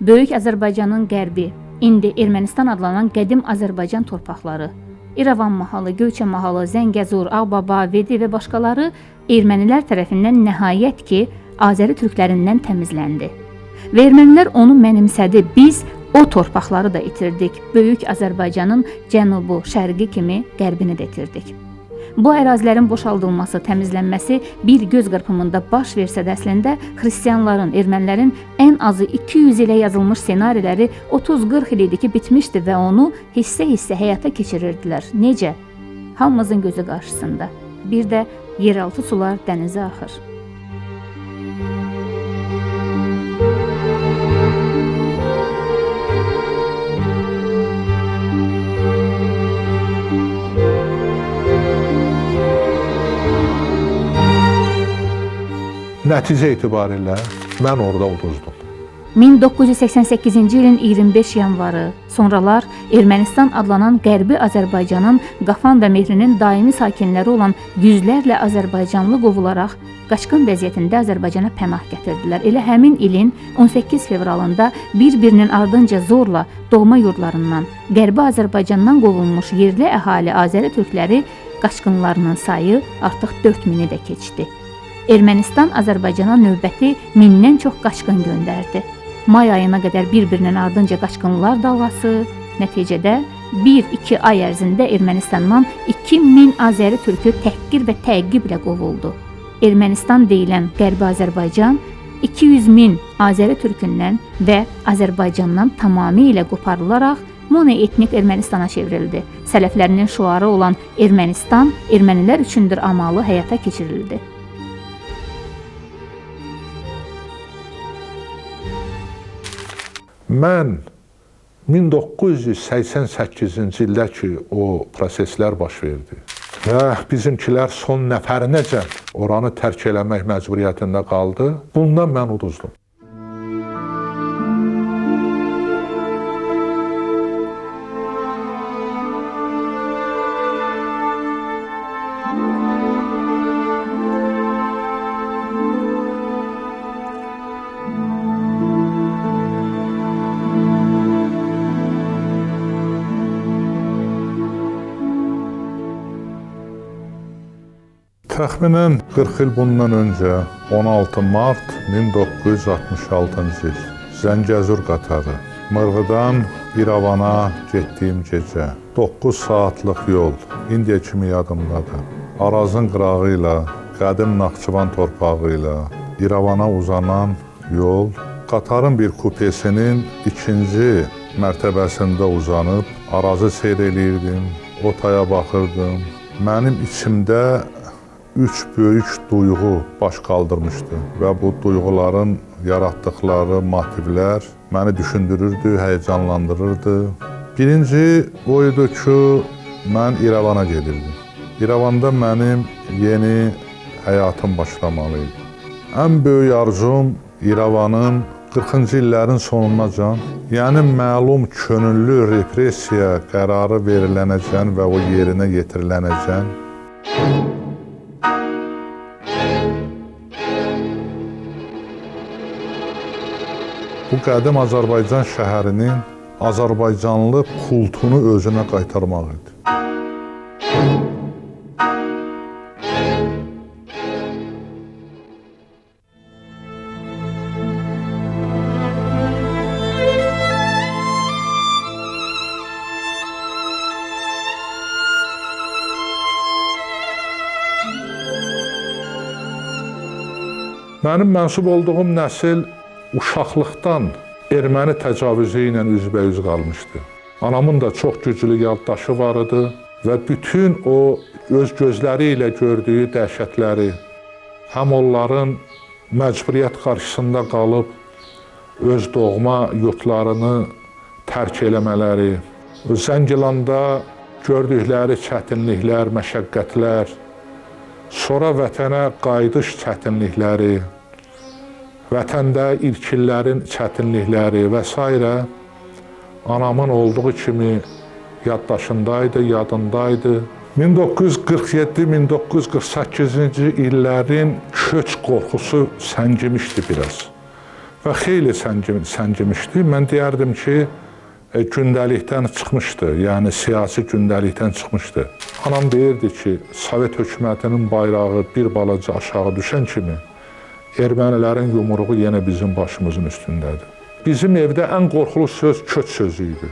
Böyük Azərbaycanın qərbi, indi Ermənistan adlanan qədim Azərbaycan torpaqları, İrəvan mahalı, Göyçə mahalı, Zəngəzur, Ağbaba, Vedi və başqaları ermənilər tərəfindən nəhayət ki, Azəri türklərindən təmizləndi. Və ermənilər onu mənimsədi, biz o torpaqları da itirdik, Böyük Azərbaycanın cənubu, şərqi kimi qərbini də itirdik. Bu ərazilərin boşaldılması, təmizlənməsi bir göz qırpımında baş versə də əslində xristianların, ermənilərin ən azı 200 ilə yazılmış senariləri 30-40 il idi ki, bitmişdi və onu hissə-hissə həyata keçirirdilər. Necə? Hamımızın gözü qarşısında. Bir də yeraltı sular dənizə axır. Nəticə etibarilə mən orada uduzdum. 1988-ci ilin 25 yanvarı, sonralar Ermənistan adlanan Qərbi Azərbaycanın Qafan və Mehrinin daimi sakinləri olan yüzlərlə Azərbaycanlı qovularaq qaçqın vəziyyətində Azərbaycana pənah gətirdilər. Elə həmin ilin 18 fevralında bir-birinin ardınca zorla doğma yurdlarından, Qərbi Azərbaycandan qovulmuş yerli əhali Azəri türkləri qaçqınlarının sayı artıq 4000-i də keçdi. Ermənistan Azərbaycana növbəti 1000-dən çox qaçqın göndərdi. May ayına qədər bir-birinin ardınca qaçqınlar dalğası, nəticədə 1-2 ay ərzində Ermənistandan 2000 Azəri türkü təhqir və təqiblə qovuldu. Ermənistan deyilən Qərbi Azərbaycan 200.000 Azəri türkündən və Azərbaycandan tamamilə qoparılaraq monoetnik Ermənistana çevrildi. Sələflərinin şüarı olan Ermənistan, ermənilər üçündür amalı həyata keçirildi. Mən 1988-ci ildə ki, o proseslər baş verdi və bizimkilər son nəfərinəcən oranı tərk eləmək məcburiyyətində qaldı. Bundan mən uduzdum. Təxminən 40 il bundan öncə 16 mart 1966-cı il Zəngəzur qatarı Mırğıdan İrəvana getdiyim gecə 9 saatlıq yol, indiyə kimi yadımdadır. Arazın qırağı ilə, qədim Naxçıvan torpağı ilə İrəvana uzanan yol, qatarın bir kupesinin ikinci mərtəbəsində uzanıb arazı seyr eləyirdim, otaya baxırdım. Mənim içimdə 3 böyük duyğu baş qaldırmışdı və bu duyğuların yaratdıqları motivlər məni düşündürürdü, həyəcanlandırırdı. Birinci o idi ki, mən İrəvana gedirdim. İrəvanda mənim yeni həyatım başlamalı idi. Ən böyük arzum İrəvanın 40-cı illərin sonunacan, yəni məlum könüllü repressiya qərarı verilənəcən və o yerinə yetirilənəcən. Bu qədim Azərbaycan şəhərinin Azərbaycanlı kultunu özünə qaytarmaq idi. Mənim mənsub olduğum nəsil uşaqlıqdan erməni təcavüzü ilə üzbəüz qalmışdı. Anamın da çox güclü yaddaşı var idi və bütün o öz gözləri ilə gördüyü dəhşətləri, həm onların məcburiyyət qarşısında qalıb öz doğma yurtlarını tərk eləmələri, Zəngilanda gördükləri çətinliklər, məşəqqətlər, sonra vətənə qayıdış çətinlikləri, vətəndə ilkillərin çətinlikləri və s. Anamın olduğu kimi yaddaşındaydı, yadındaydı. 1947-1948-ci illərin köç qorxusu səngimişdi biraz və xeyli səngimişdi. Mən deyərdim ki, gündəlikdən çıxmışdı, yəni siyasi gündəlikdən çıxmışdı. Anam deyirdi ki, Sovet hökumətinin bayrağı bir balaca aşağı düşən kimi ermənilərin yumruğu yenə bizim başımızın üstündədir. Bizim evdə ən qorxulu söz köç sözü idi.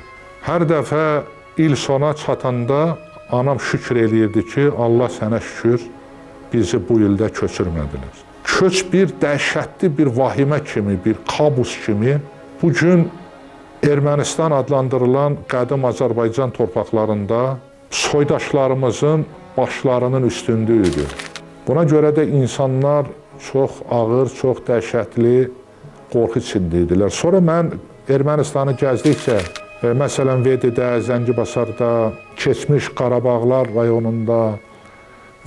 Hər dəfə il sona çatanda anam şükür eləyirdi ki, Allah sənə şükür, bizi bu ildə köçürmədilər. Köç bir dəhşətli bir vahimə kimi, bir kabus kimi bugün Ermənistan adlandırılan qədim Azərbaycan torpaqlarında soydaşlarımızın başlarının üstündə idi. Buna görə də insanlar çox ağır, çox dəhşətli qorxu içində idilər. Sonra mən Ermənistanı gəzdikcə, məsələn, Vedidə, Zəngibasarda, keçmiş Qarabağlar rayonunda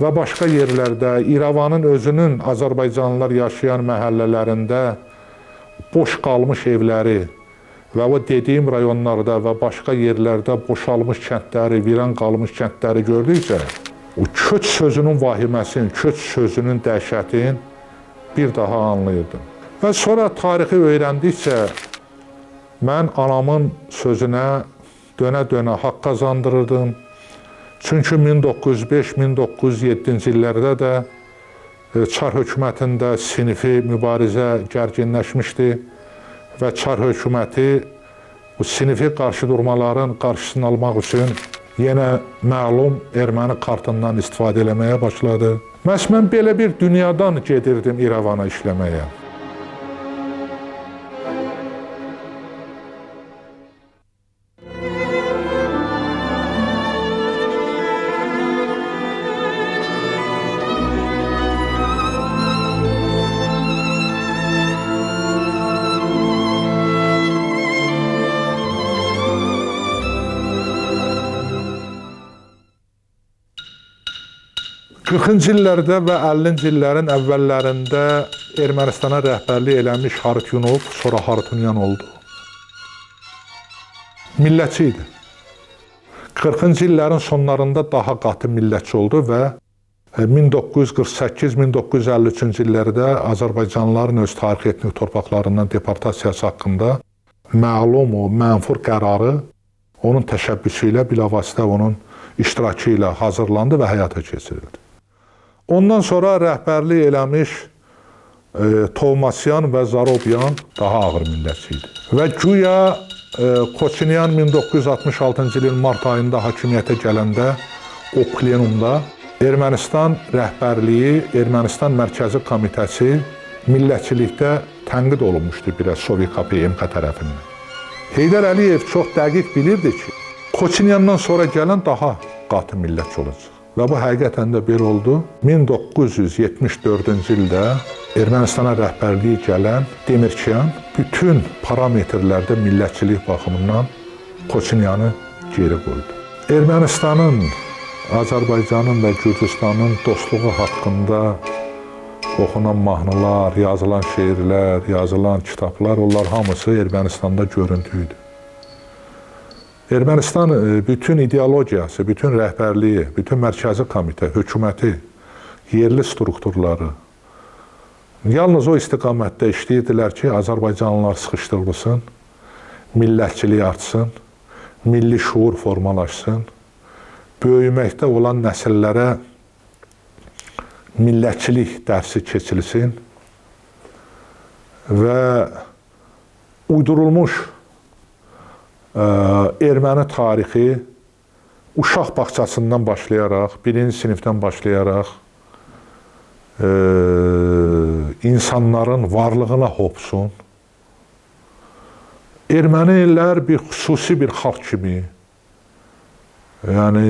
və başqa yerlərdə, İrəvanın özünün Azərbaycanlılar yaşayan məhəllələrində boş qalmış evləri və o dediyim rayonlarda və başqa yerlərdə boşalmış kəndləri, viran qalmış kəndləri gördükcə, o köç sözünün vahiməsini, köç sözünün dəhşətini bir daha anlayırdım. Və sonra tarixi öyrəndikcə mən anamın sözünə dönə-dönə haqq qazandırırdım. Çünki 1905-1907-ci illərdə də Çar hökumətində sinifi mübarizə gərginləşmişdi və Çar hökuməti bu sinifi qarşıdurmaların qarşısını almaq üçün yenə məlum erməni kartından istifadə eləməyə başladı. Məhz mən belə bir dünyadan gedirdim İrəvana işləməyə. Qırxıncı illərdə və 50-ci illərin əvvəllərində Ermənistana rəhbərlik eləmiş Harutyunov, sonra Harutyunyan oldu. Millətçi idi. 40-cı illərin sonlarında daha qatı millətçi oldu və 1948-1953-cü illərdə Azərbaycanlıların öz tarixi etnik torpaqlarından deportasiyası haqqında məlum o mənfur qərarı onun təşəbbüsü ilə, bilavasitə onun iştirakı ilə hazırlandı və həyata keçirildi. Ondan sonra rəhbərlik eləmiş Tovmasyan və Zarobyan daha ağır millətçi idi. Və güya Koçinyan 1966-cı ilin mart ayında hakimiyyətə gələndə o plenumda Ermənistan rəhbərliyi, Ermənistan Mərkəzi Komitəsi millətçilikdə tənqid olunmuşdu biraz Sovet KPMK tərəfindən. Heydər Əliyev çox dəqiq bilirdi ki, Koçinyandan sonra gələn daha qatı millətçi olacaq. Və bu həqiqətən də belə oldu. 1974-cü ildə Ermənistana rəhbərliyi gələn Demirkyan bütün parametrlərdə millətçilik baxımından Koçinyanı geri qoydu. Ermənistanın, Azərbaycanın və Gürcüstanın dostluğu haqqında oxunan mahnılar, yazılan şeirlər, yazılan kitablar, onlar hamısı Ermənistanda görüntüydü. Ermənistan bütün ideologiyası, bütün rəhbərliyi, bütün mərkəzi komitə, hökuməti, yerli strukturları yalnız o istiqamətdə işləyirdilər ki, Azərbaycanlılar sıxışdırılsın, millətçilik artsın, milli şuur formalaşsın, böyüməkdə olan nəsillərə millətçilik dərsi keçilsin və uydurulmuş erməni tarixi uşaq bağçasından başlayaraq, birinci sinifdən başlayaraq insanların varlığına hopsun. Ermənilər bir xüsusi bir xalq kimi, yəni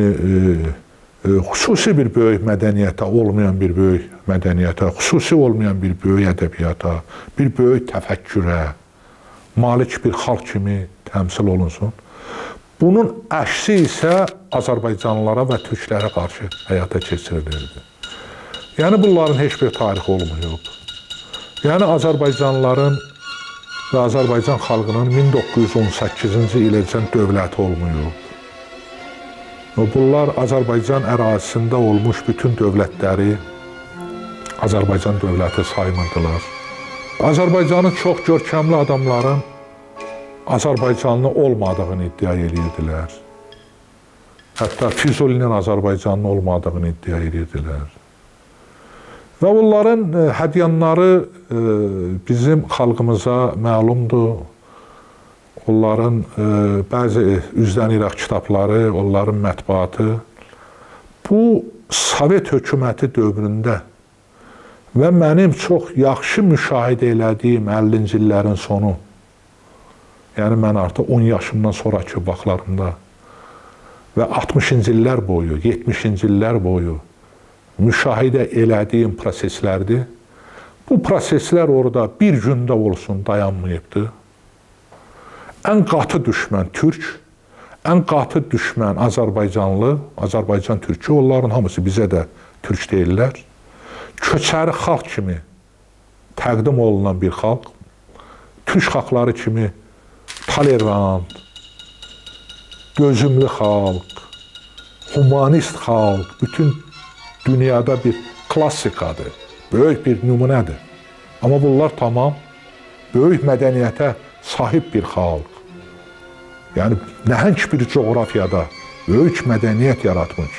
xüsusi bir böyük mədəniyyətə, olmayan bir böyük mədəniyyətə, xüsusi olmayan bir böyük ədəbiyyata, bir böyük təfəkkürə malik bir xalq kimi təmsil olunsun. Bunun əksi isə Azərbaycanlılara və türklərə qarşı həyata keçirilirdi. Yəni bunların heç bir tarixi olmayıb. Yəni Azərbaycanlıların və Azərbaycan xalqının 1918-ci iləcən dövləti olmayıb. Bunlar Azərbaycan ərazisində olmuş bütün dövlətləri Azərbaycan dövləti saymırdılar. Azərbaycanın çox görkəmli adamların Azərbaycanlı olmadığını iddia edirdilər. Hətta Füzulinin Azərbaycanlı olmadığını iddia edirdilər. Və onların hədyanları bizim xalqımıza məlumdur. Onların bəzi üzdən İraq kitabları, onların mətbuatı bu Sovet hökuməti dövründə və mənim çox yaxşı müşahidə elədiyim 50-ci illərin sonu, yəni mən artıq 10 yaşımdan sonraki vaxtlarımda və 60-cı illər boyu, 70-ci illər boyu müşahidə elədiyim proseslərdir. Bu proseslər orada bir gündə olsun dayanmayıbdır. Ən qatı düşmən türk, ən qatı düşmən Azərbaycanlı, Azərbaycan türkü, onların hamısı bizə də türk deyirlər. Köçəri xalq kimi təqdim olunan bir xalq, türk xalqları kimi tolerant, dözümlü xalq, humanist xalq, bütün dünyada bir klassikadır, böyük bir nümunədir. Amma bunlar tamam böyük mədəniyyətə sahib bir xalq. Yəni, nəhəng bir coğrafiyada böyük mədəniyyət yaratmış.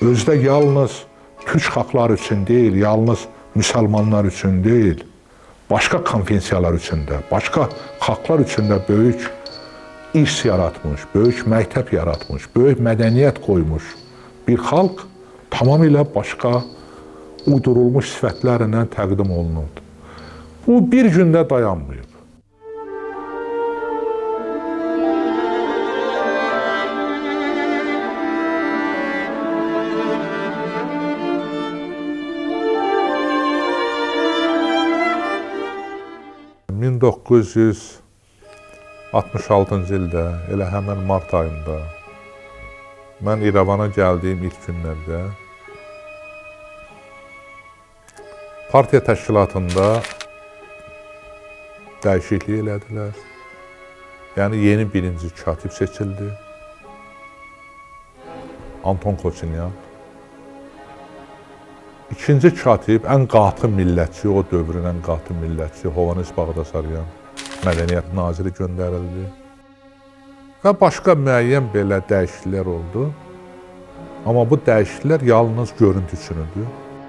Özdə yalnız türk xalqlar üçün deyil, yalnız müsəlmanlar üçün deyil, başqa konfensiyalar üçün də, başqa xalqlar üçün də böyük iş yaratmış, böyük məktəb yaratmış, böyük mədəniyyət qoymuş bir xalq tamamilə başqa uydurulmuş sifətlərlə təqdim olunurdu. Bu bir gündə dayanmayıb. Min 1966-cı ildə, elə həmən mart ayında mən İrəvana gəldiyim ilk günlərdə partiya təşkilatında dəyişiklik elədilər. Yəni, yeni birinci katib seçildi. Anton Koçinyan. İkinci katib, ən qatı millətçi, o dövrün ən qatı millətçi Hovannes Bağdasaryan mədəniyyət naziri göndərildi. Və başqa müəyyən belə dəyişikliklər oldu. Amma bu dəyişikliklər yalnız görüntü üçündür.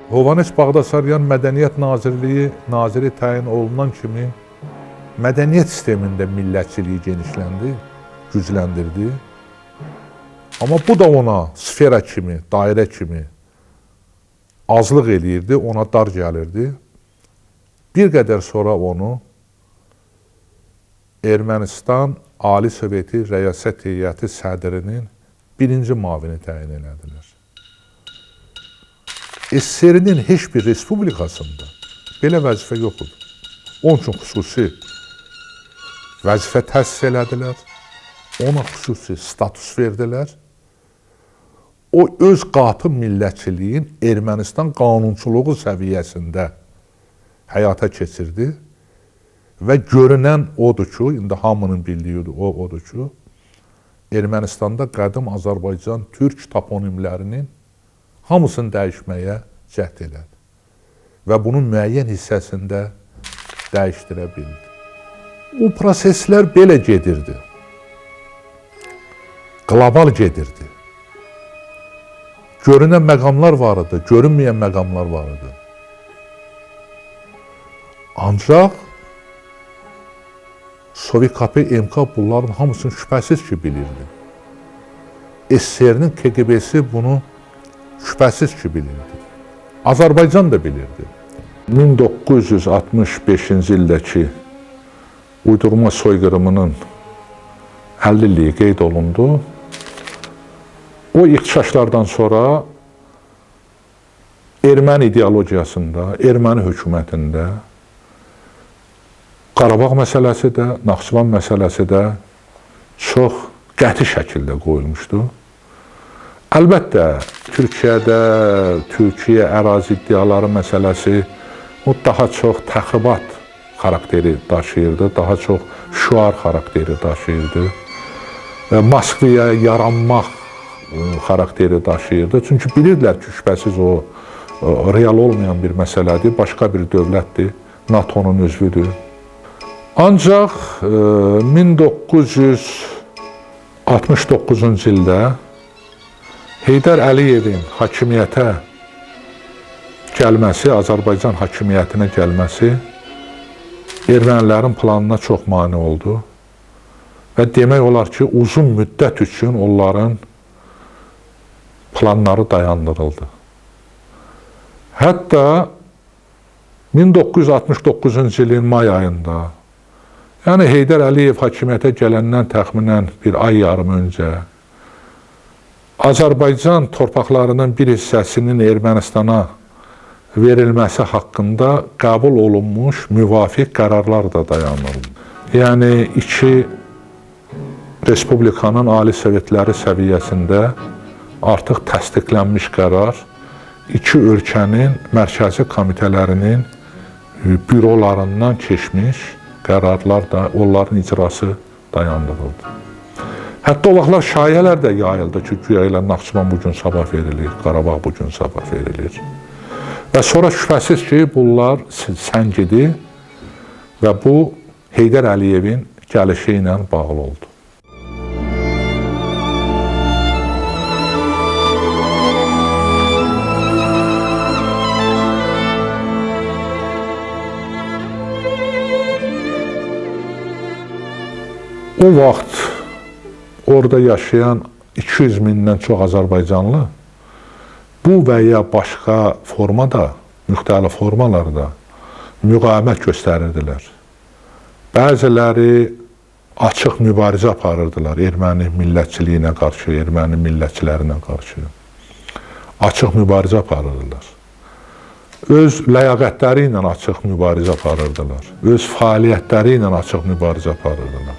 Hovannes Bağdasaryan mədəniyyət naziri təyin olunan kimi mədəniyyət sistemində millətçiliyi genişləndi, gücləndirdi. Amma bu da ona sfera kimi, dairə kimi azlıq eləyirdi, ona dar gəlirdi. Bir qədər sonra onu Ermənistan Ali Soveti Rəyasət Heyəti sədrinin birinci mavini təyin elədilər. SSR-nin heç bir respublikasında belə vəzifə yoxdur. Onun üçün xüsusi vəzifə təsis elədilər, ona xüsusi status verdilər. O öz qatı millətçiliyin Ermənistan qanunçuluğu səviyyəsində həyata keçirdi və görünən odur ki, indi hamının bildiyi odur ki, Ermənistanda qədim Azərbaycan türk toponimlərinin hamısını dəyişməyə cəhd elədi və bunun müəyyən hissəsində dəyişdirə bildi. O proseslər belə gedirdi, qlobal gedirdi. Görünən məqamlar var idi, görünməyən məqamlar var idi. Ancaq Sovet-KP MK bunların hamısını şübhəsiz ki bilirdi. SSR-nin KGB-si bunu şübhəsiz ki bilirdi. Azərbaycan da bilirdi. 1965-ci ildəki uydurma soyqırımının 50 illiyi qeyd olundu. O ixtişaşlardan sonra erməni ideologiyasında, erməni hökumətində Qarabağ məsələsi də, Naxçıvan məsələsi də çox qəti şəkildə qoyulmuşdu. Əlbəttə, Türkiyədə, Türkiyə ərazi iddiaları məsələsi o daha çox təxribat xarakteri daşıyırdı, daha çox şüar xarakteri daşıyırdı. Moskvaya yaranmaq xarakteri daşıyırdı. Çünki bilirdilər ki, şübhəsiz o real olmayan bir məsələdir, başqa bir dövlətdir, NATO-nun üzvüdür. Ancaq 1969-cu ildə Heydər Əliyevin hakimiyyətə gəlməsi, Azərbaycan hakimiyyətinə gəlməsi ermənilərin planına çox mane oldu və demək olar ki, uzun müddət üçün onların planları dayandırıldı. Hətta 1969-cu ilin may ayında, yəni Heydər Əliyev hakimiyyətə gələndən təxminən bir ay yarım öncə Azərbaycan torpaqlarının bir hissəsinin Ermənistana verilməsi haqqında qəbul olunmuş müvafiq qərarlar da dayanıldı. Yəni, iki Respublikanın Ali Sovetləri səviyyəsində artıq təsdiqlənmiş qərar, iki ölkənin mərkəzi komitələrinin bürolarından keçmiş qərarlar da, onların icrası dayandırıldı. Hətta o vaxtlar şayələr də yayıldı ki, güya ilə Naxçıvan bugün sabah verilir, Qarabağ bugün sabah verilir. Və sonra şübhəsiz ki, bunlar səngidi və bu Heydər Əliyevin gəlişi ilə bağlı oldu. O vaxt orada yaşayan 200 mindən çox Azərbaycanlı bu və ya başqa formada, müxtəlif formalarda müqavimət göstərirdilər. Bəziləri açıq mübarizə aparırdılar erməni millətçiliyinə qarşı, erməni millətçilərinə qarşı. Açıq mübarizə aparırdılar. Öz ləyaqətləri ilə açıq mübarizə aparırdılar. Öz fəaliyyətləri ilə açıq mübarizə aparırdılar.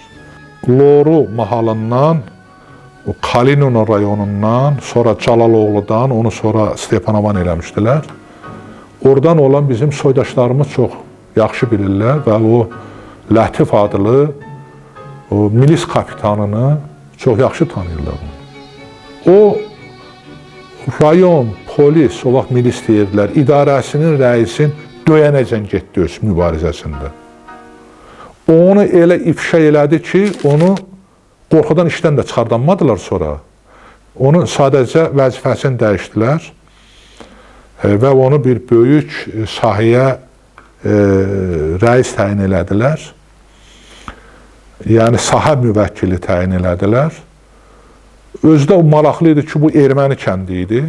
Loru mahalından, o Kalinin rayonundan, sonra Calaloğlu'dan, onu sonra Stepanavan eləmişdilər. Oradan olan bizim soydaşlarımız çox yaxşı bilirlər və o Lətif adlı o milis kapitanını çox yaxşı tanıyırlar. O rayon, polis, o vaxt milis deyirdilər, idarəsinin rəisin döyənəcən getdi öz mübarizəsində. Onu elə ifşa elədi ki, onu qorxudan işdən də çıxardanmadılar sonra. Onu sadəcə vəzifəsini dəyişdilər və onu bir böyük sahəyə rəis təyin elədilər. Yəni, sahə müvəkkili təyin elədilər. Özü də maraqlı idi ki, bu erməni kəndi idi.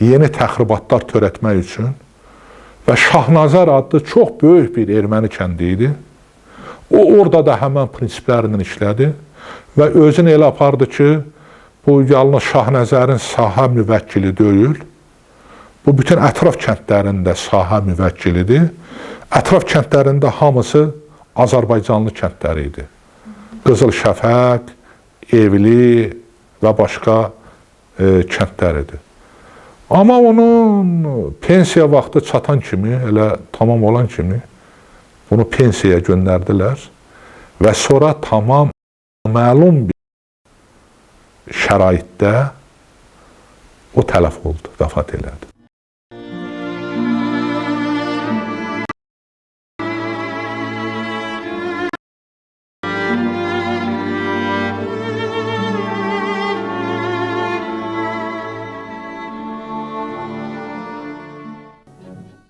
Yeni təxribatlar törətmək üçün. Və Şahnazar adlı çox böyük bir erməni kəndi idi. O, orada da həmən prinsiplərindən işlədi və özünü elə apardı ki, bu yalnız Şahnəzərin sahə müvəkkili deyil, bu bütün ətraf kəndlərində sahə müvəkkilidir. Ətraf kəndlərində hamısı Azərbaycanlı kəndləri idi. Qızıl Şəfəq, Evli və başqa kəndlər idi. Amma onun pensiya vaxtı çatan kimi, elə tamam olan kimi, bunu pensiyaya göndərdilər və sonra tamam məlum bir şəraitdə o tələf oldu, vəfat elədi.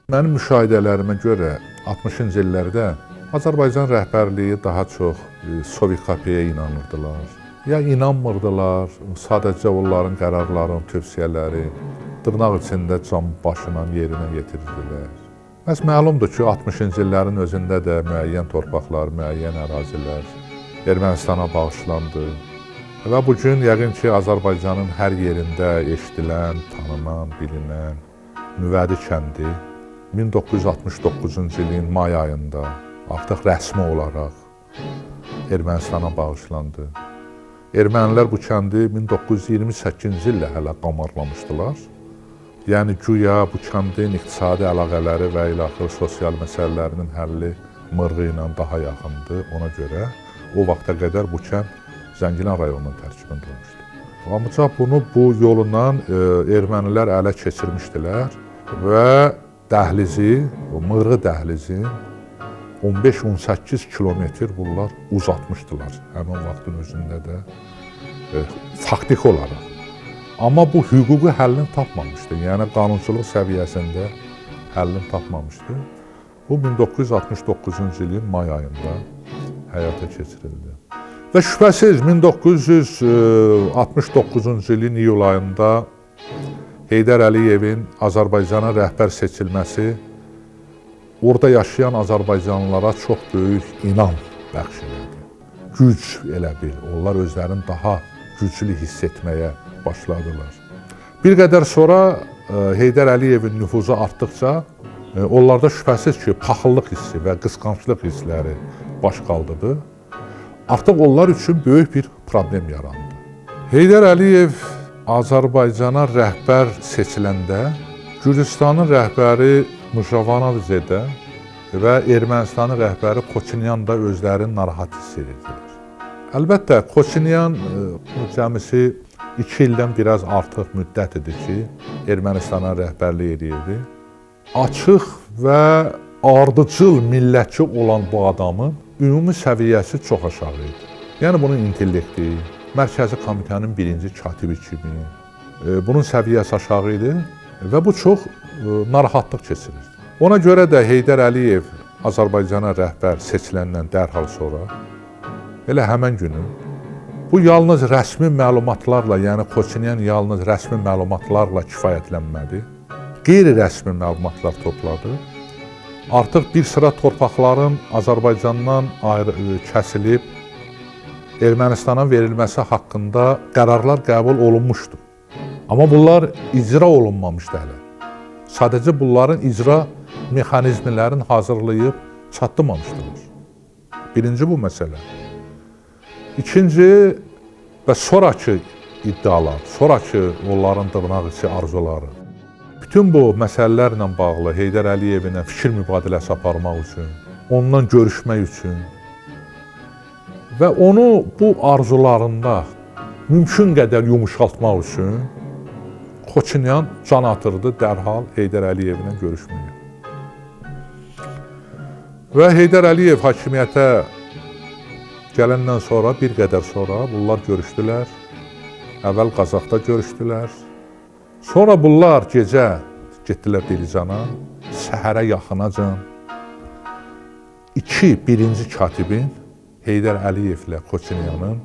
Mənim müşahidələrimə görə 60-cı illərdə Azərbaycan rəhbərliyi daha çox Sovet KP-yə inanırdılar. ya inanmırdılar, sadəcə onların qərarları, tövsiyələri dırnaq içində can başına yerinə yetirirdilər. Bəs məlumdur ki, 60-cı illərin özündə də müəyyən torpaqlar, müəyyən ərazilər Ermənistana bağışlandı. Və bugün yəqin ki, Azərbaycanın hər yerində eşidilən, tanınan, bilinən Nüvədi kəndi 1969-cu ilin may ayında artıq rəsmi olaraq Ermənistana bağışlandı. Ermənilər bu kəndi 1928-ci ildə hələ qamarlamışdılar. Yəni güya bu kəndin iqtisadi əlaqələri və ilaxır sosial məsələlərinin həlli Mırğı ilə daha yaxındır. Ona görə o vaxta qədər bu kənd Zəngilan rayonunun tərkibində olmuşdu. Ancaq bunu bu yolundan ermənilər ələ keçirmişdilər və dəhlizi, Mırğı dəhlizin 15-18 kilometr bunlar uzatmışdılar həmin vaxtın özündə də faktik olaraq. Amma bu hüquqi həllini tapmamışdı, yəni qanunçuluq səviyyəsində həllini tapmamışdı. Bu 1969-cu ilin may ayında həyata keçirildi. Və şübhəsiz 1969-cu ilin iyul ayında Heydər Əliyevin Azərbaycana rəhbər seçilməsi orada yaşayan azərbaycanlılara çox böyük inam bəxş elədi. Güc elə bil, onlar özlərini daha güclü hiss etməyə başladılar. Bir qədər sonra Heydər Əliyevin nüfuzu artdıqca onlarda şübhəsiz ki, paxıllıq hissi və qısqanclıq hissləri baş qaldırdı. Artıq onlar üçün böyük bir problem yarandı. Heydər Əliyev Azərbaycana rəhbər seçiləndə Gürcüstanın rəhbəri Mujavanazedə və Ermənistanın rəhbəri Koçinyan da özlərini narahat hiss edirdilər. Əlbəttə, Koçinyan cəmisi 2 ildən biraz artıq müddət idi ki, Ermənistana rəhbərlik edirdi. Açıq və ardıcıl millətçi olan bu adamın ümumi səviyyəsi çox aşağı idi. Yəni bunun intellekti, Mərkəzi Komitənin birinci katibi kimi, bunun səviyyəsi aşağı idi və bu çox narahatlıq keçirirdi. Ona görə də Heydər Əliyev Azərbaycana rəhbər seçiləndən dərhal sonra, elə həmən günü, bu yalnız rəsmi məlumatlarla, yəni Koçinyan yalnız rəsmi məlumatlarla kifayətlənmədi, qeyri-rəsmi məlumatlar topladı. Artıq bir sıra torpaqların Azərbaycandan kəsilib, Ermənistana verilməsi haqqında qərarlar qəbul olunmuşdu. Amma bunlar icra olunmamışdı hələ. Sadəcə bunların icra mexanizmlərini hazırlayıb çatdırmamışdılar. Birinci bu məsələ. İkinci və sonraki iddialar, sonraki onların dırnaq içi arzuları. Bütün bu məsələlərlə bağlı Heydər Əliyevlə fikir mübadiləsi aparmaq üçün, onunla görüşmək üçün və onu bu arzularında mümkün qədər yumuşaltmaq üçün Koçinyan can atırdı dərhal Heydər Əliyevlə görüşməyə. Və Heydər Əliyev hakimiyyətə gələndən sonra, bir qədər sonra bunlar görüşdülər. Əvvəl Qazaxda görüşdülər. Sonra bunlar gecə getdilər Dilicana, səhərə yaxınacan birinci katibin Heydər Əliyevlə Koçinyanın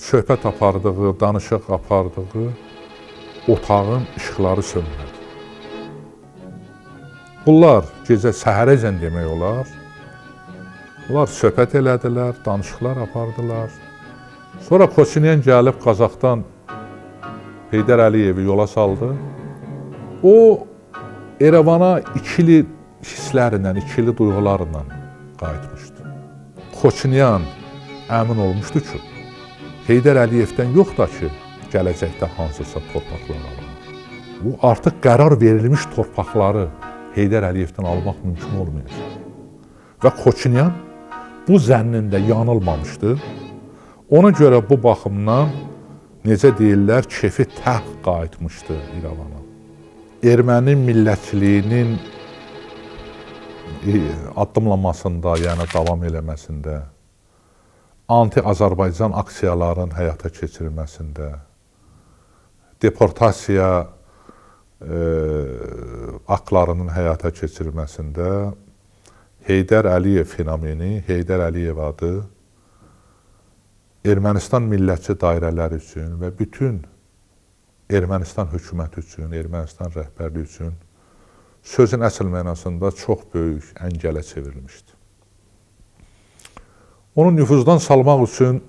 söhbət apardığı, danışıq apardığı otağın işıqları sönmədi. Bunlar gecə səhərəcən demək olar, bunlar söhbət elədilər, danışıqlar apardılar. Sonra Koçinyan gəlib Qazaxdan Heydər Əliyevi yola saldı. O, Erevana ikili hisslərlə, ikili duyğularla qayıtmışdı. Koçinyan əmin olmuşdu ki, Heydər Əliyevdən yox da ki, gələcəkdə hansısa torpaqlar almaq. Bu, artıq qərar verilmiş torpaqları Heydər Əliyevdən almaq mümkün olmayacaq. Və Koçinyan bu zənnində yanılmamışdı. Ona görə bu baxımdan, necə deyirlər, kefi təh qayıtmışdı İrəvana. Erməni millətçiliyinin addımlamasında, yəni davam eləməsində, anti-Azərbaycan aksiyaların həyata keçirilməsində, deportasiya aktlarının həyata keçirilməsində Heydər Əliyev fenomeni, Heydər Əliyev adı Ermənistan millətçi dairələri üçün və bütün Ermənistan hökuməti üçün, Ermənistan rəhbərliyi üçün sözün əsl mənasında çox böyük əngələ çevrilmişdi. Onu nüfuzdan salmaq üçün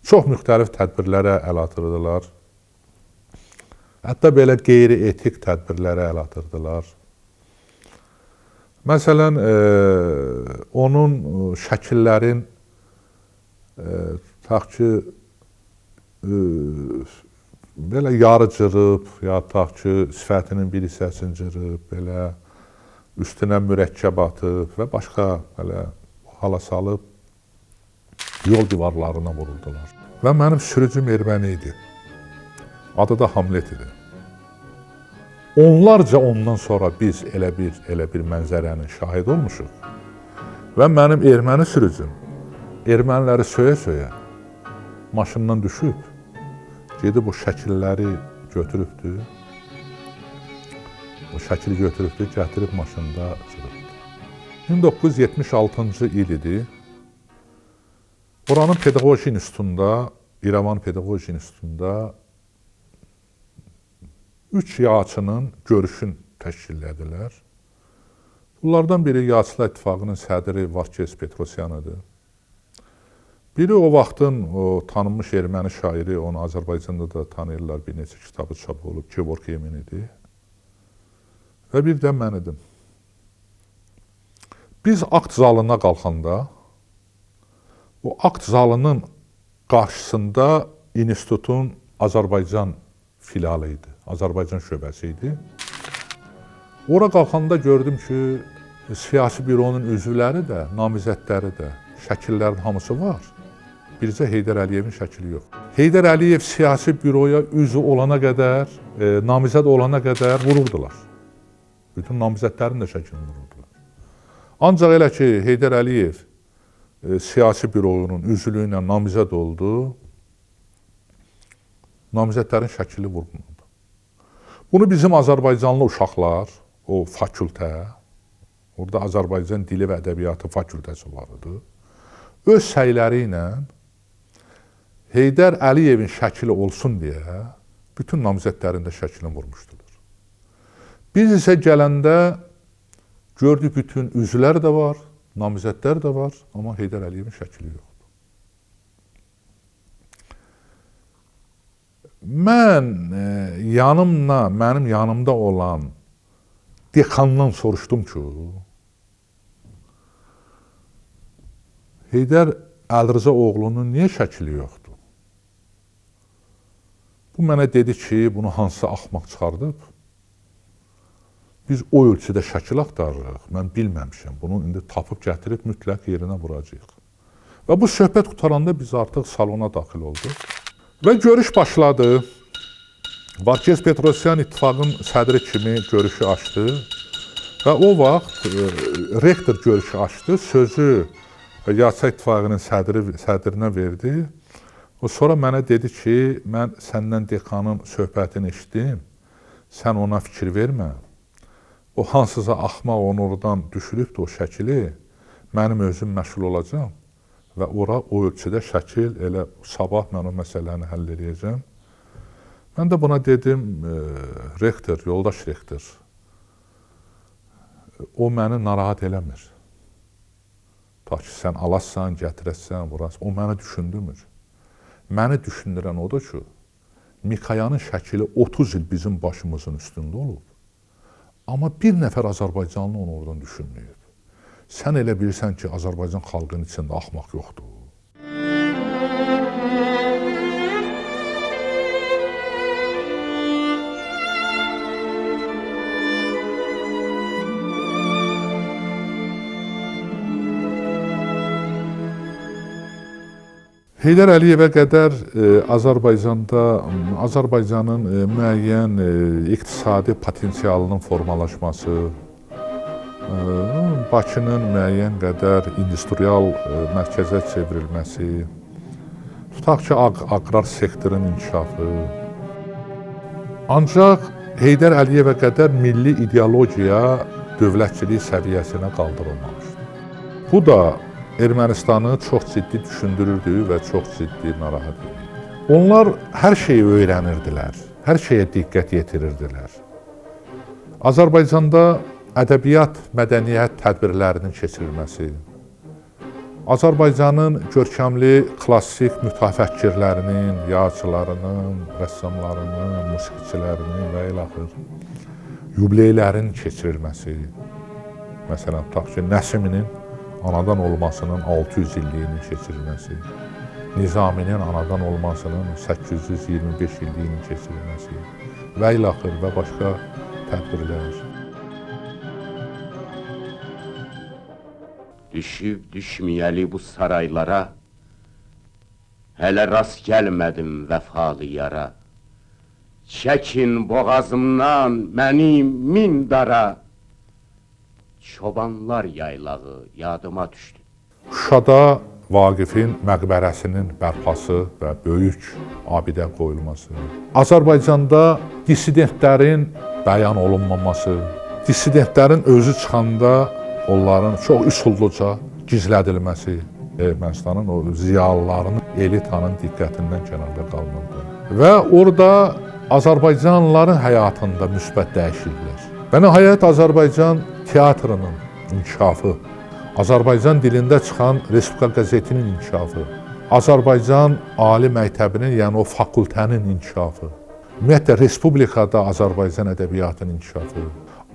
çox müxtəlif tədbirlərə əl atırdılar. Hətta belə qeyri-etik tədbirlərə əl atırdılar. Məsələn, onun şəkillərin tutaq ki, belə yarı cırıb, ya tutaq ki, sifətinin bir hissəsini cırıb, belə üstünə mürəkkəb atıb və başqa belə hala salıb yol divarlarına vuruldular. Və mənim sürücüm erməni idi. Adı da Hamlet idi. Onlarca ondan sonra biz elə bir mənzərənin şahid olmuşuq. Və mənim erməni sürücüm erməniləri söyə-söyə maşından düşüb, gedib o şəkilləri götürübdü. O şəkili götürübdü, gətirib maşında cırıbdı. 1976-cı il idi. Oranın pedaqoji institutunda, İrəvan pedaqoji institutunda 3 yaçının görüşün təşkil edilər. Bunlardan biri Yaçılar İttifaqının sədri Varkes Petrosyan idi. Biri o vaxtın o tanınmış erməni şairi, onu Azərbaycanda da tanıyırlar, bir neçə kitabı çap olub, Kevork Yemin idi. Və bir də mən idim. Biz akt zalına qalxanda, o akt zalının qarşısında institutun Azərbaycan filialı idi, Azərbaycan şöbəsi idi. Ora qalxanda gördüm ki, siyasi büronun üzvləri də, namizədləri də, şəkillərin hamısı var. Bircə Heydər Əliyevin şəkili yox. Heydər Əliyev siyasi büroya üzv olana qədər, namizəd olana qədər vururdular. Bütün namizədlərin də şəklini vururdular. Ancaq elə ki, Heydər Əliyev siyasi büronun üzvlüyü ilə namizəd oldu, namizədlərin şəkili vurulmadı. Bunu bizim Azərbaycanlı uşaqlar, o fakültə, orada Azərbaycan Dili və Ədəbiyyatı fakültəsi var idi, öz səyləri ilə Heydər Əliyevin şəkili olsun deyə bütün namizədlərin də şəklini vurmuşdular. Biz isə gələndə gördük bütün üzvlər də var, namizədlər də var, amma Heydər Əliyevin şəkili yoxdur. Mənim yanımda olan dekandan soruşdum ki, Heydər Əlirza oğlunun niyə şəkili yoxdur? Bu mənə dedi ki, bunu hansısa axmaq çıxardıb. Biz o ölçüdə şəkil axtarırıq, mən bilməmişəm. Bunu indi tapıb gətirib mütləq yerinə vuracağıq. Və bu söhbət qutaranda biz artıq salona daxil olduq. Və görüş başladı. Varkes Petrosyan İttifaqın sədri kimi görüşü açdı. Və o vaxt rektor görüşü açdı, sözü Yaçılar İttifaqının sədrinə verdi. O sonra mənə dedi ki, mən səndən dekanın söhbətini eşitdim, sən ona fikir vermə. O hansısa axmaq onu oradan düşürübdür o şəkili, mənim özüm məşğul olacağam və ora o ölçüdə şəkil, elə sabah mən o məsələni həll edəcəm. Mən də buna dedim, rektor, yoldaş rektor, o məni narahat eləmir. Ta ki, sən alassan, gətirəsən, vurasın, o məni düşündürmür. Məni düşündürən odur ki, Mikayanın şəkili 30 il bizim başımızın üstündə olub. Amma bir nəfər Azərbaycanlı onu oradan düşünməyib. Sən elə bilirsən ki, Azərbaycan xalqının içində axmaq yoxdur. Heydər Əliyevə qədər Azərbaycanın müəyyən iqtisadi potensialının formalaşması, Bakının müəyyən qədər industrial mərkəzə çevrilməsi, tutaq ki, aqrar sektorun inkişafı. Ancaq Heydər Əliyevə qədər milli ideologiya dövlətçilik səviyyəsinə qaldırılmamışdır. Bu da Ermənistanı çox ciddi düşündürürdü və çox ciddi narahat edirdi. Onlar hər şeyi öyrənirdilər, hər şeyə diqqət yetirirdilər. Azərbaycanda ədəbiyyat, mədəniyyət tədbirlərinin keçirilməsi, Azərbaycanın görkəmli klassik mütəfəkkirlərinin, yazıçılarının, rəssamlarının, musiqiçilərinin və ilaxır yubileylərin keçirilməsi, məsələn, tutaq ki, Nəsiminin anadan olmasının 600 illiyinin keçirilməsi, Nizaminin anadan olmasının 825 illiyinin keçirilməsi və ilaxır və başqa tədbirlər. Düşüb düşməyəli bu saraylara, hələ rast gəlmədim vəfalı yara. Çəkin boğazımdan mənim min dara, çobanlar yaylağı yadıma düşdü. Şuşada Vaqifin məqbərəsinin bərpası və böyük abidə qoyulması, Azərbaycanda dissidentlərin bəyan olunmaması, dissidentlərin özü çıxanda onların çox üsulluca gizlədilməsi, Ermənistanın o ziyalılarının, elitanın diqqətindən kənarda qalmırdı. Və orada Azərbaycanlıların həyatında müsbət dəyişikliklər və nəhayət Azərbaycan teatrının inkişafı, Azərbaycan dilində çıxan Respublika qəzetinin inkişafı, Azərbaycan Ali Məktəbinin, yəni o fakültənin inkişafı, ümumiyyətlə Respublikada Azərbaycan ədəbiyyatının inkişafı.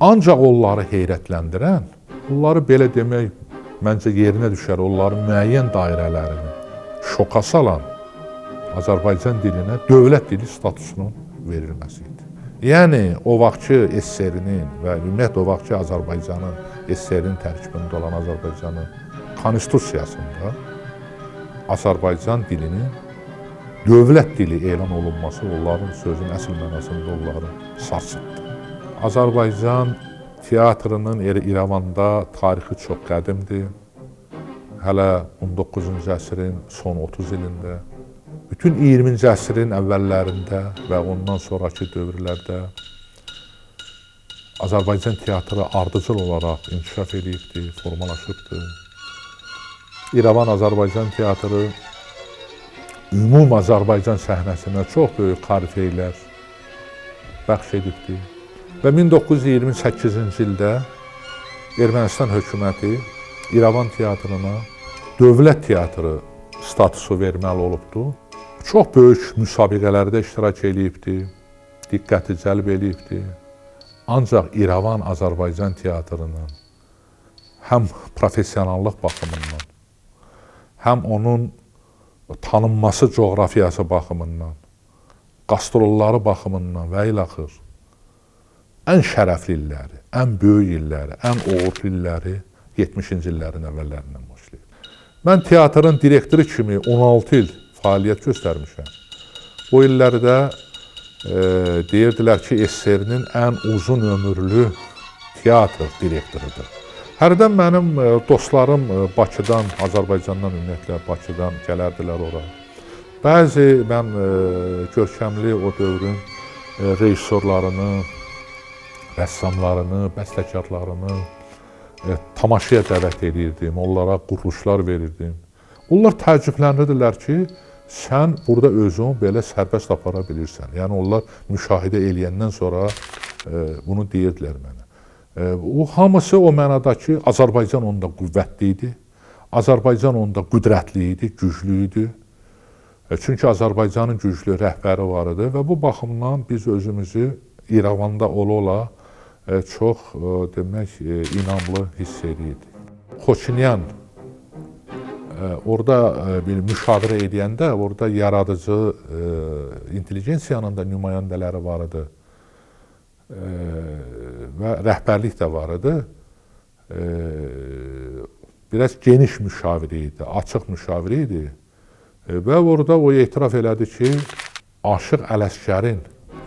Ancaq onları heyrətləndirən, onları belə demək, məncə yerinə düşər, onların müəyyən dairələrini şoka salan Azərbaycan dilinə dövlət dili statusunun verilməsi idi. Yəni, o vaxtki SSR-nin və ümumiyyətlə o vaxtki Azərbaycanın, SSR-nin tərkibində olan Azərbaycanın konstitusiyasında Azərbaycan dilinin dövlət dili elan olunması onların sözün əsl mənasında onları sarsıtdı. Azərbaycan teatrının İrəvanda tarixi çox qədimdir. Hələ 19-cu əsrin son 30 ilində, bütün 20-ci əsrin əvvəllərində və ondan sonraki dövrlərdə Azərbaycan teatrı ardıcıl olaraq inkişaf edibdir, formalaşıbdır. İrəvan Azərbaycan teatrı ümum Azərbaycan səhnəsinə çox böyük xarifeylər bəxş edibdir. Və 1928-ci ildə Ermənistan hökuməti İrəvan teatrına dövlət teatrı statusu verməli olubdur. Çox böyük müsabiqələrdə iştirak edibdir, diqqəti cəlb edibdir. Ancaq İrəvan Azərbaycan teatrının həm professionallıq baxımından, həm onun tanınması coğrafiyası baxımından, qastrolları baxımından və ilaxır ən şərəfli illəri, ən böyük illəri, ən uğurlu illəri 70-ci illərin əvvəllərindən başlayır. Mən teatrın direktoru kimi 16 il fəaliyyət göstərmişəm. Bu illərdə deyirdilər ki, SSR-nin ən uzun ömürlü teatr direktorudur. Hərdən mənim dostlarım Bakıdan, Azərbaycandan ümumiyyətlə Bakıdan gələrdilər ora. Bəzi mən görkəmli o dövrün rejissorlarını, rəssamlarını, bəstəkarlarını tamaşaya dəvət edirdim, onlara quruluşlar verirdim. Onlar təəccübləndirdilər ki, sən burada özünü belə sərbəst apara bilirsən. Yəni, onlar müşahidə eləyəndən sonra bunu deyirdilər mənə. O hamısı o mənada ki, Azərbaycan onda qüvvətli idi, Azərbaycan onda qüdrətli idi, güclü idi. Çünki Azərbaycanın güclü rəhbəri var idi və bu baxımdan biz özümüzü İrəvanda ola-ola çox demək, inamlı hiss edirdik. Xoçinyan orada bir müşavirə edəndə, orada yaradıcı intelligensiyanın da nümayəndələri var idi və rəhbərlik də var idi. Biraz geniş müşavirə idi, açıq müşavirə idi və orada o etiraf elədi ki, Aşıq Ələsgərin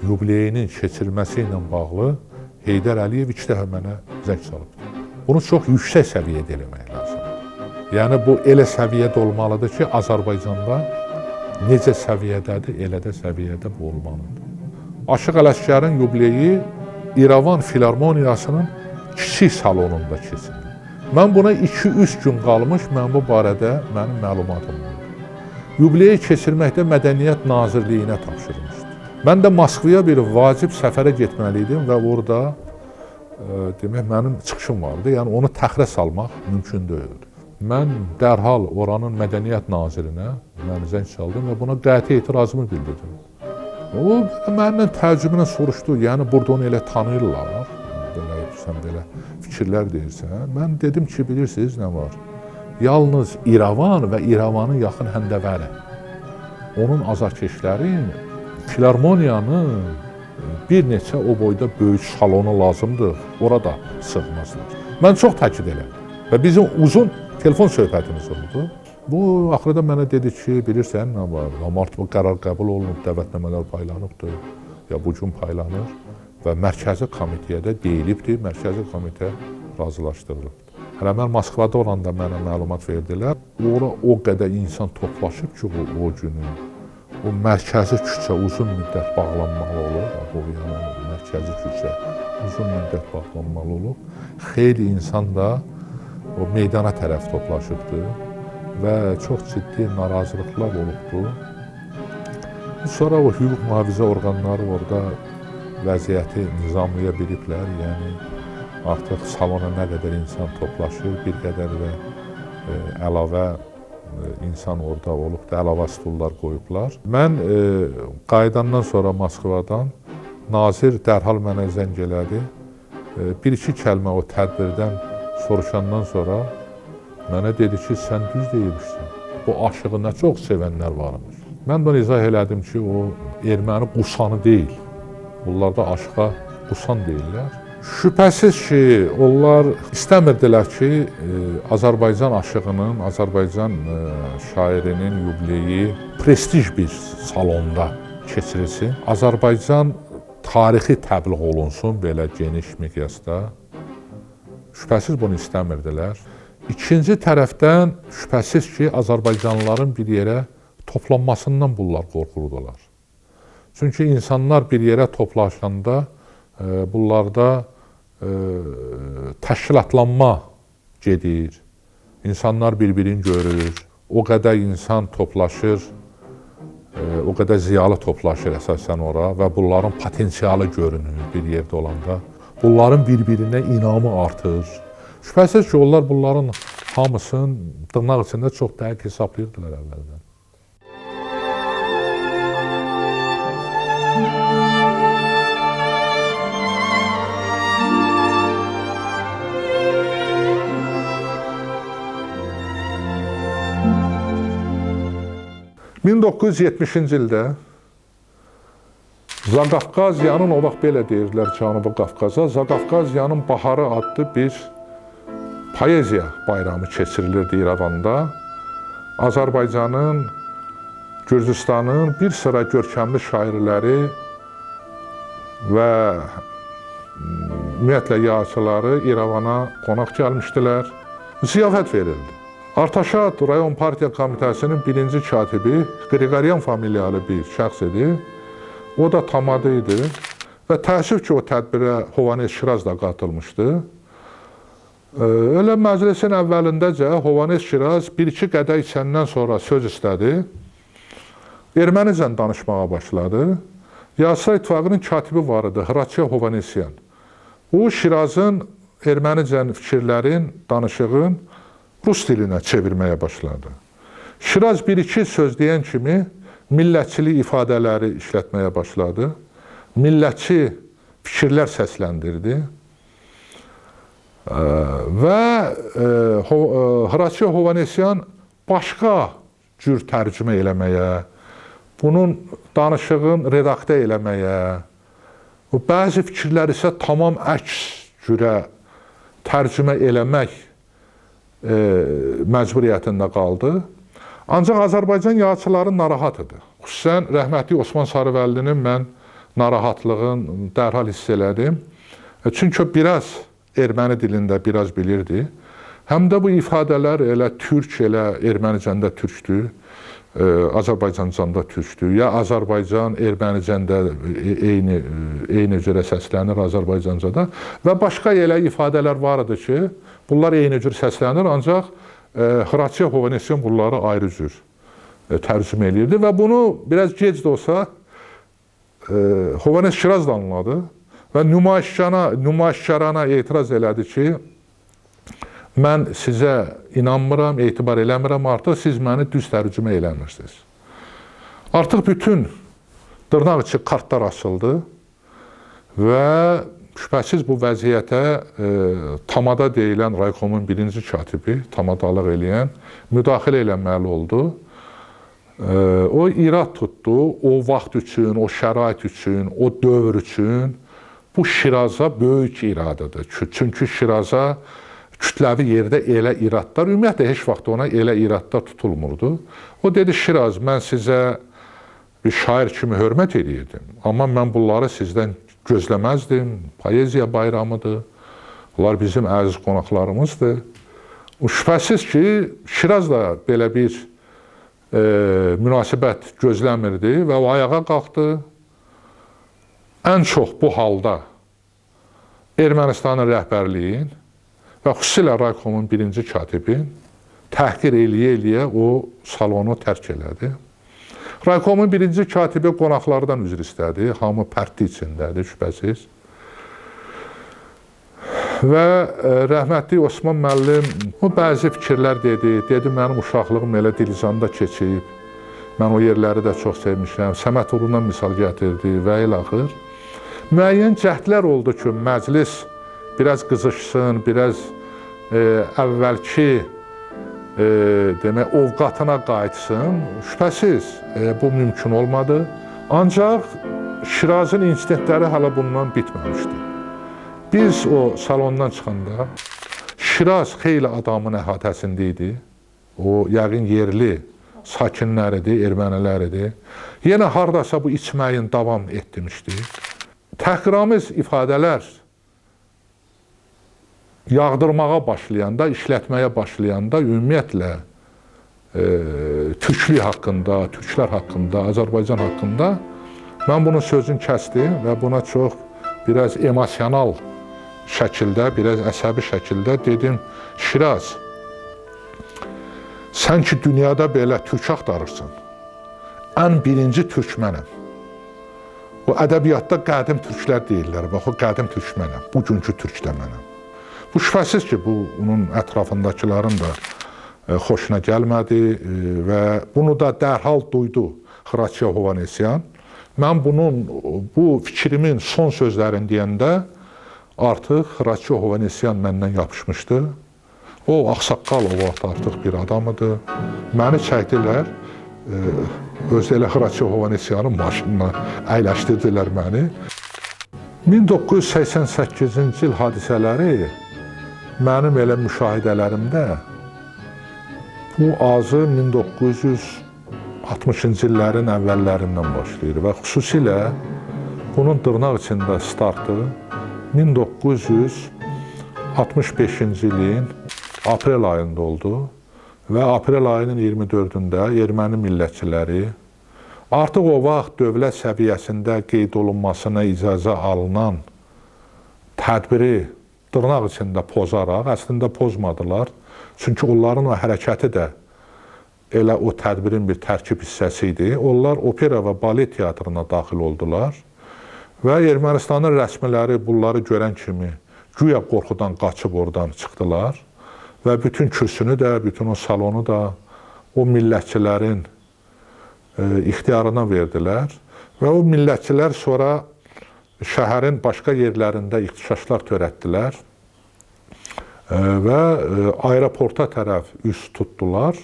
yubileyinin keçirilməsi ilə bağlı Heydər Əliyev 2 dəfə mənə zəng salıb. Bunu çox yüksək səviyyədə eləmək lazımdır. Yəni, bu elə səviyyədə olmalıdır ki, Azərbaycanda necə səviyyədədir, elə də səviyyədə bu olmalıdır. Aşıq Ələsgərin yubileyi İrəvan Filarmoniyasının kiçik salonunda keçirildi. Mən buna 2-3 gün qalmış, mən bu barədə mənim məlumatım var. Yubileyi keçirməkdə Mədəniyyət Nazirliyinə tapşırılmışdı. Mən də Moskvaya bir vacib səfərə getməli idim və orada demək mənim çıxışım vardı. Yəni onu təxirə salmaq mümkün deyildi. Mən dərhal oranın Mədəniyyət Nazirinə zəng çaldım və buna qəti etirazımı bildirdim. O məndən təəccüblə soruşdu. Yəni burada onu elə tanıyırlar. Belə sən belə fikirlər deyirsən. Mən dedim ki, bilirsiniz nə var? Yalnız İrəvan və İrəvanın yaxın həndəvəri, onun azarkeşlərin, filarmoniyanın bir neçə o boyda böyük salonu lazımdır, orada sığmazlar. Mən çox təkid elədim və bizim uzun telefon söhbətimiz oldu. Bu axırda mənə dedi ki, bilirsən nə var, mart bu qərar qəbul olunub, dəvətnamələr paylanıbdır, ya bu gün paylanır və Mərkəzi Komitəyə də deyilibdir, Mərkəzi Komitə razılaşdırılıbdır. Hələ mən Moskvada olanda mənə məlumat verdilər. Ora o qədər insan toplaşıb ki, o günü. O mərkəzi küçə uzun müddət bağlanmalı olur. Bu yəni mərkəzi küçə uzun müddət bağlanmalı olur. Xeyli insan da o meydana tərəf toplaşıbdı və çox ciddi narazılıqlar olubdu. Sonra o hüquq mühafizə orqanları orada vəziyyəti nizamlaya biliblər. Yəni artıq salona nə qədər insan toplaşır, bir qədər də əlavə insan orada olub da əlavə stullar qoyublar. Mən qayıdandan sonra Moskvadan nazir dərhal mənə zəng elədi. Bir-iki kəlmə o tədbirdən soruşandan sonra mənə dedi ki, sən düz deyirmişsin. Bu aşığı nə çox sevənlər varmış. Mən də izah elədim ki, o erməni qusanı deyil. Bunlar da aşığa qusan deyirlər. Şübhəsiz ki, onlar istəmirdilər ki, Azərbaycan aşığının, Azərbaycan şairinin yubileyi prestij bir salonda keçirilsin. Azərbaycan tarixi təbliğ olunsun belə geniş miqyasda. Şübhəsiz bunu istəmirdilər. İkinci tərəfdən şübhəsiz ki, Azərbaycanlıların bir yerə toplanmasından bunlar qorxurdular. Çünki insanlar bir yerə toplaşanda bunlarda təşkilatlanma gedir, insanlar bir-birini görür, o qədər insan toplaşır, o qədər ziyalı toplaşır əsasən ora və bunların potensialı görünür bir yerdə olanda. Bunların bir-birinə inamı artır. Şübhəsiz ki, onlar bunların hamısını dırnaq içində çox dəqiq hesablayırdılar əvvəldən. ...1970-ci ildə Zaqafqaziyanın, o vaxt belə deyirlər Cənubi Qafqaza, Zaqafqaziyanın Baharı adlı bir poeziya bayramı keçirilirdi İrəvanda. Azərbaycanın, Gürcüstanın bir sıra görkəmli şairləri və ümumiyyətlə yazıçıları İrəvana qonaq gəlmişdilər. Ziyafət verildi. Artaşat Rayon Partiya Komitəsinin birinci katibi Qriqoryan familiyalı bir şəxs idi. O da tamadı idi və təəssüf ki, o tədbirə Hovanes Şiraz da qatılmışdı. Elə məclisin əvvəlindəcə Hovanes Şiraz bir-iki qədəh içəndən sonra söz istədi. Ermənicən danışmağa başladı. Yazıçılar İttifaqının katibi var idi, Hraçya Hovanesyan. O Şirazın ermənicən fikirlərin, danışığın Rus dilinə çevirməyə başladı. Şiraz bir-iki söz deyən kimi millətçilik ifadələri işlətməyə başladı. Millətçi fikirlər səsləndirdi. Və Hraçya Hovanesyan başqa cür tərcümə eləməyə, bunun danışığın redaktə eləməyə, bəzi fikirlər isə tamam əks cürə tərcümə eləmək məcburiyyətində qaldı. Ancaq Azərbaycan yazıçıları narahat idi. Xüsusən rəhmətli Osman Sarıvəllinin mən narahatlığını dərhal hiss elədim. Çünki biraz erməni dilində biraz bilirdi. Həm də bu ifadələr elə türk, elə ermənicəndə türkdür. Azərbaycancanda türkdür, ya Azərbaycan Ermənicəndə eyni cürə səslənir Azərbaycancada və başqa elə ifadələr var idi ki, bunlar eyni cür səslənir, ancaq Hraçia Hovanesyan bunları ayrı cür tərcümə edirdi və bunu biraz gec də olsa Hovanes Şiraz da anladı və nümayişkarana etiraz elədi ki, mən sizə inanmıram, etibar eləmirəm, artıq siz məni düz tərcümə eləmirsiniz. Artıq bütün dırnaq içi kartlar açıldı və şübhəsiz bu vəziyyətə Tamada deyilən Raykomun birinci katibi, Tamadalıq eləyən, müdaxilə eləməli oldu. O irad tutdu, o vaxt üçün, o şərait üçün, o dövr üçün bu Şiraza böyük iradıdır. Çünki Şiraza kütləvi yerdə elə iradlar, ümumiyyətlə heç vaxt ona elə iradlar tutulmurdu. O dedi, Şiraz, mən sizə bir şair kimi hörmət edirdim, amma mən bunları sizdən gözləməzdim. Poeziya bayramıdır, bunlar bizim əziz qonaqlarımızdır. Şübhəsiz ki, Şiraz da belə bir münasibət gözləmirdi və o ayağa qalxdı. Ən çox bu halda Ermənistanın rəhbərliyin və xüsusilə Raykomun birinci katibin təhqir eləyə-eləyə o salonu tərk elədi. Raykomun birinci katibi qonaqlardan üzr istədi, hamı pərtli içindədir, şübhəsiz. Və rəhmətli Osman müəllim o bəzi fikirlər dedi, mənim uşaqlığım elə Dilizanda keçib, mən o yerləri də çox sevmişəm, Səməd Urundan misal gətirdi və ilaxır. Müəyyən cəhdlər oldu ki, məclis biraz qızışsın, biraz əvvəlki demək, ovqatına qayıtsın. Şübhəsiz bu mümkün olmadı. Ancaq Şirazın insidentləri hələ bundan bitməmişdi. Biz o salondan çıxanda Şiraz xeyli adamın əhatəsində idi. O yəqin yerli sakinləridir, erməniləridir. Yenə hardasa bu içməyin davam etdirmişdi. Təhqiramiz ifadələr yağdırmağa başlayanda, işlətməyə başlayanda ümumiyyətlə türklük haqqında, türklər haqqında, Azərbaycan haqqında mən bunun sözünü kəsdim və buna çox biraz emosional şəkildə, biraz əsəbi şəkildə dedim, Şiraz, sən ki dünyada belə türk axtarırsan, ən birinci türk mənəm. O ədəbiyyatda qədim türklər deyirlər, bax o qədim türk mənəm, bugünkü türk də mənəm. Bu şübhəsiz ki, bu onun ətrafındakilərin də xoşuna gəlmədi və bunu da dərhal duydu Hraçia Hovanesyan. Mən bu fikrimin son sözlərini deyəndə artıq Hraçia Hovanesyan məndən yapışmışdı. O, ağsaqqal o vaxt artıq bir adam idi. Məni çəkdilər, özü elə Hraçia Hovanesyanın maşınına əyləşdirdilər məni. 1988-ci il hadisələri mənim elə müşahidələrimdə bu azı 1960-cı illərin əvvəllərindən başlayır və xüsusilə bunun dırnaq içində startı 1965-ci ilin aprel ayında oldu və aprel ayının 24-də erməni millətçiləri artıq o vaxt dövlət səviyyəsində qeyd olunmasına icazə alınan tədbiri dırnaq içində pozaraq, əslində pozmadılar. Çünki onların o hərəkəti də elə o tədbirin bir tərkib hissəsi idi. Onlar opera və balet teatrına daxil oldular və Ermənistanın rəsmiləri bunları görən kimi güya qorxudan qaçıb oradan çıxdılar və bütün kürsünü də, bütün o salonu da o millətçilərin ixtiyarına verdilər və o millətçilər sonra şəhərin başqa yerlərində ixtişaşlar törətdilər və aeroporta tərəf üst tutdular.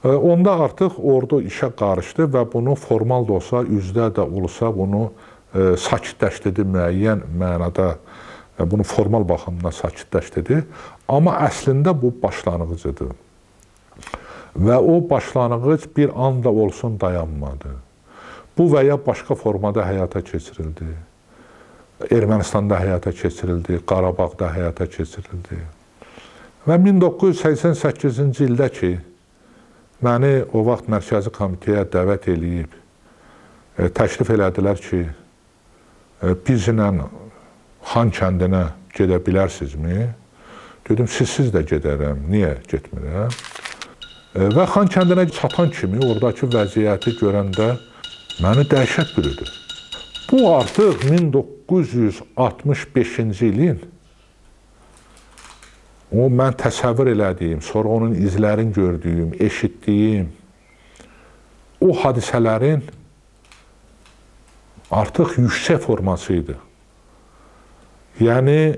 Onda artıq ordu işə qarışdı və bunu formal da olsa, üzdə də olsa bunu sakitləşdirdi müəyyən mənada, bunu formal baxımdan sakitləşdirdi. Amma əslində bu başlanğıcıdır. Və o başlanğıc bir anda olsun dayanmadı. Bu və ya başqa formada həyata keçirildi. Ermənistanda həyata keçirildi, Qarabağda həyata keçirildi. Və 1988-ci ildə ki, Məni o vaxt Mərkəzi Komitəyə dəvət eləyib, təklif elədilər ki, bizlə Xan kəndinə gedə bilərsinizmi? Dedim, siz də gedərəm, niyə getmirəm? Və Xan kəndinə çatan kimi oradakı vəziyyəti görəndə məni dəhşət bürüdü. Bu artıq 1965-ci ilin o mən təsəvvür elədiyim, sonra onun izlərini gördüyüm, eşitdiyim o hadisələrin artıq yüksək forması idi. Yəni,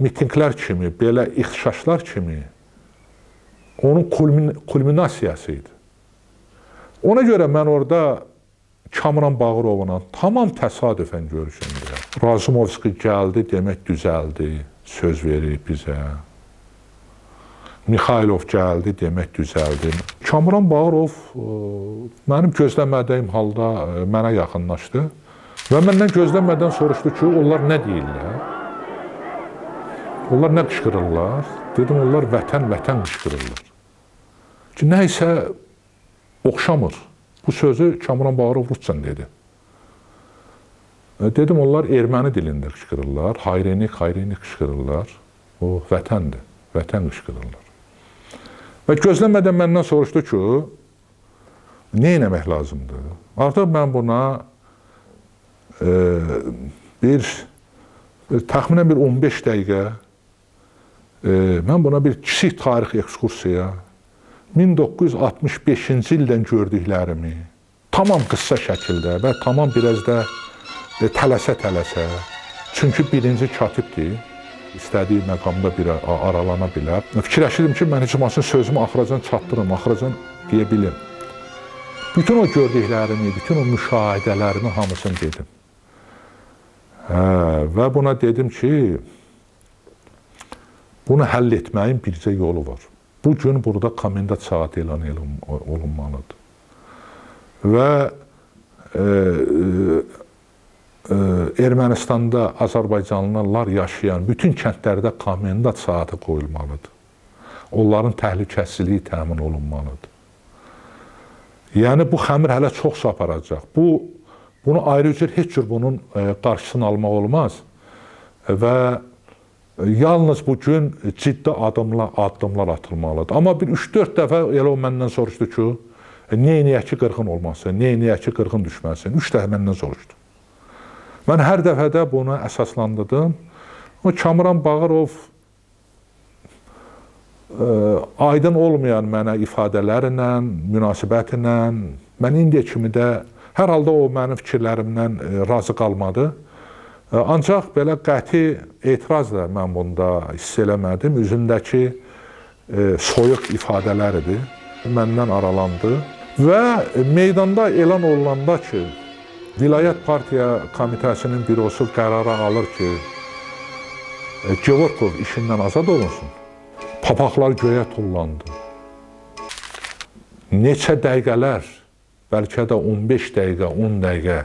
mitinglər kimi, belə ixtişaşlar kimi onun kulminasiyası idi. Ona görə mən orada Kamran Bağırovla tamam təsadüfən görüşündür. Razumovski gəldi, demək düzəldi, söz verib bizə. Mikhailov gəldi, demək düzəldi. Kamran Bağırov mənim gözləmədiyim halda mənə yaxınlaşdı və məndən gözləmədən soruşdu ki, onlar nə deyirlər? Onlar nə qışqırırlar? Dedim, onlar vətən, vətən qışqırırlar. Ki, nə isə oxşamır. Bu sözü Kamran Bağırov ruscan dedi. Dedim, onlar erməni dilində qışqırırlar, hayrenik, hayrenik qışqırırlar. O vətəndir, vətən qışqırırlar. Və gözləmədən məndən soruşdu ki, nə etmək lazımdır? Artıq mən buna təxminən 15 dəqiqə mən buna bir kiçik tarix ekskursiya 1965-ci ildən gördüklərimi tamam qısa şəkildə və tamam biraz da tələsə-tələsə, çünki birinci katibdir, istədiyi məqamda bir aralana bilər. Fikirləşirdim ki, mən heç olmasın sözümü axıracan çatdırım, axıracan deyə bilim. Bütün o gördüklərimi, bütün o müşahidələrimi hamısını dedim. Və buna dedim ki, bunu həll etməyin bircə yolu var. Bu gün burada komendant saat elan olunmalıdır. Və Ermənistanda Azərbaycanlılar yaşayan bütün kəndlərdə komendant saatı qoyulmalıdır. Onların təhlükəsizliyi təmin olunmalıdır. Yəni, bu xəmir hələ çox su aparacaq. Bunu ayrı cür, heç cür bunun qarşısını almaq olmaz. Və yalnız bugün ciddi addımlar atılmalıdır. Amma bir 3-4 dəfə elə o məndən soruşdu ki, neyniyək ki, qırğın olmasın, neyniyək ki, qırğın düşməsin. 3 dəfə məndən soruşdu. Mən hər dəfədə bunu əsaslandırdım. Kamran Bağırov aydın olmayan mənə ifadələrlə, münasibətlə, mən indiyə kimi də hər halda o mənim fikirlərimdən razı qalmadı. Ancaq belə qəti etirazla mən bunda hiss eləmədim. Üzündəki soyuq ifadələr idi. Məndən aralandı və meydanda elan olunanda ki, Vilayət Partiya Komitəsinin bürosu qərara alır ki, Gevorkov işindən azad olunsun. Papaqlar göyə tullandı. Neçə dəqiqələr, bəlkə də 15 dəqiqə, 10 dəqiqə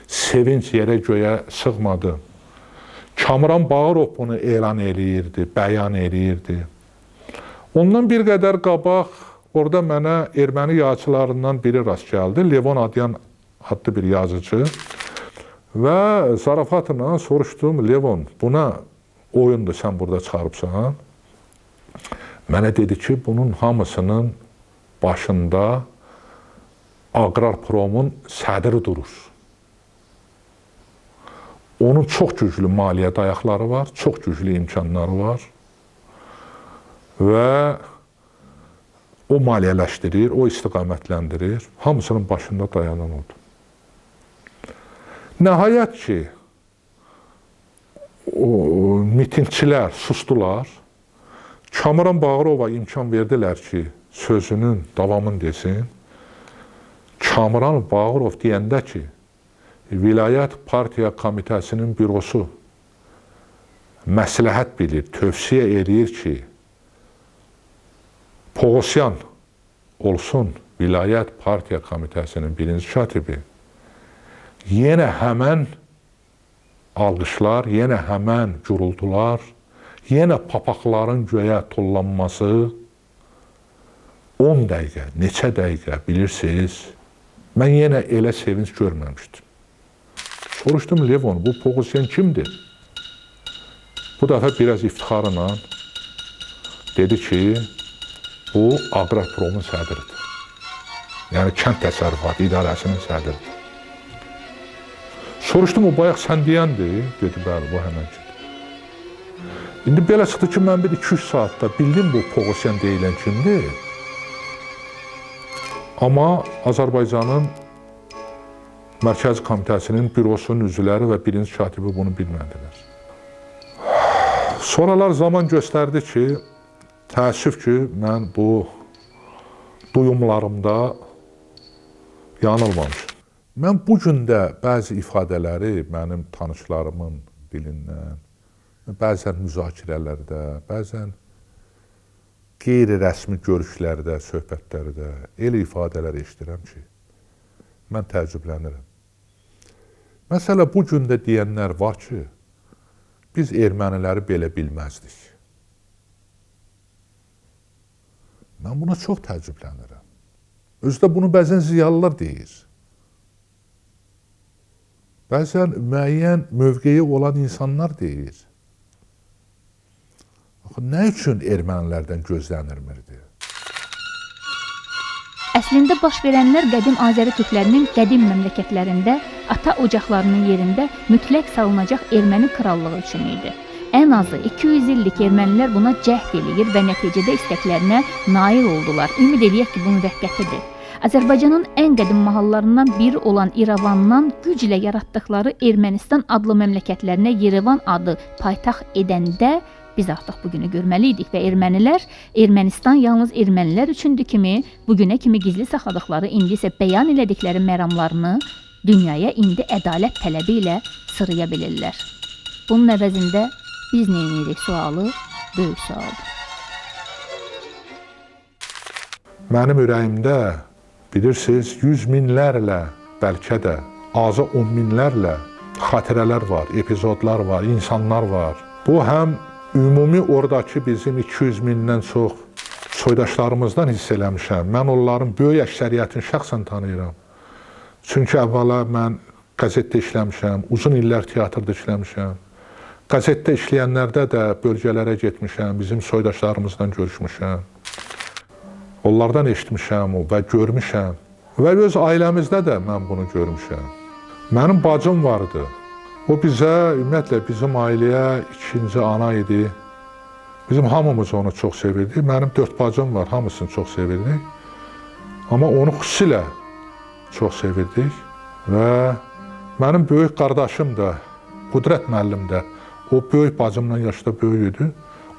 sevinç yerə göyə sığmadı. Kamran Bağırov bunu elan eləyirdi, bəyan eləyirdi. Ondan bir qədər qabaq orada mənə erməni yazıçılarından biri rast gəldi. Levon Adyan adlı bir yazıcı. Və zarafatla soruşdum, Levon, buna oyundur sən burada çıxarıbsan. Mənə dedi ki, bunun hamısının başında Aqrarpromun sədri durur. Onun çox güclü maliyyə dayaqları var, çox güclü imkanları var və o maliyyələşdirir, o istiqamətləndirir. Hamısının başında dayanan odur. Nəhayət ki, mitingçilər sustular. Kamran Bağırova imkan verdilər ki, sözünün davamını desin. Kamran Bağırov deyəndə ki, Vilayət Partiya Komitəsinin bürosu məsləhət bilir, tövsiyə edir ki, Poğosyan olsun Vilayət Partiya Komitəsinin birinci katibi. Yenə həmən alqışlar, yenə həmən gürültular, yenə papaqların göyə tullanması 10 dəqiqə, neçə dəqiqə bilirsiniz, mən yenə elə sevinç görməmişdim. Soruşdum Levon, bu Pogosyan kimdir? Bu dəfə biraz iftixarla dedi ki, bu Aqropromun sədridir. Yəni kənd təsərrüfatı idarəsinin sədridir. Soruşdum, o bayaq sən deyəndir? Dedi, bəli, bu həmənkidir. İndi belə çıxdı ki, mən bir 2-3 saatda bildim bu Pogosyan deyilən kimdir. Amma Azərbaycanın Mərkəzi Komitəsinin bürosunun üzvləri və birinci katibi bunu bilmədilər. Sonralar zaman göstərdi ki, təəssüf ki, mən bu duyumlarımda yanılmamışım. Mən bu gün də bəzi ifadələri mənim tanışlarımın dilindən, bəzən müzakirələrdə, bəzən qeyri-rəsmi görüşlərdə, söhbətlərdə elə ifadələr eşidirəm ki, mən təəccüblənirəm. Məsələ, bu gün də deyənlər var ki, biz erməniləri belə bilməzdik. Mən buna çox təəccüblənirəm. Özdə bunu bəzən ziyalılar deyir. Bəzən müəyyən mövqeyi olan insanlar deyir. Nə üçün ermənilərdən gözlənilmirdi? Əslində baş verənlər qədim Azəri türklərinin qədim məmləkətlərində ata ocaqlarının yerində mütləq salınacaq erməni krallığı üçün idi. Ən azı 200 illik ermənilər buna cəhd eləyir və nəticədə istəklərinə nail oldular. Ümid edək ki, bu müvəqqətidir. Azərbaycanın ən qədim mahallarından biri olan İrəvandan güclə yaratdıqları Ermənistan adlı məmləkətlərinə Yerevan adı paytaxt edəndə biz artıq bugünü görməliydik və ermənilər Ermənistan yalnız ermənilər üçündür kimi bugünə kimi gizli saxladıqları, indi isə bəyan elədikləri məramlarını dünyaya indi ədalət tələbi ilə sıraya bilirlər. Bunun əvəzində biz nə edirik sualı böyük sualdır. Mənim ürəyimdə bilirsiniz, 100 minlərlə, bəlkə də azı 10 minlərlə xatirələr var, epizodlar var, insanlar var. Bu həm ümumi oradakı bizim 200 mindən çox soydaşlarımızdan hiss eləmişəm. Mən onların böyük əksəriyyətini şəxsən tanıyıram. Çünki əvvəla mən qəzetdə işləmişəm, uzun illər teatrda işləmişəm. Qəzetdə işləyənlərdə də bölgələrə getmişəm, bizim soydaşlarımızdan görüşmüşəm. Onlardan eşitmişəm və görmüşəm. Və öz ailəmizdə də mən bunu görmüşəm. Mənim bacım vardı. O bizə, ümumiyyətlə bizim ailəyə ikinci ana idi. Bizim hamımız onu çox sevirdik. Mənim 4 bacım var, hamısını çox sevirdik. Amma onu xüsusilə çox sevirdik. Və mənim böyük qardaşım da, Qudrət müəllim də, o böyük bacımla yaşda böyük idi.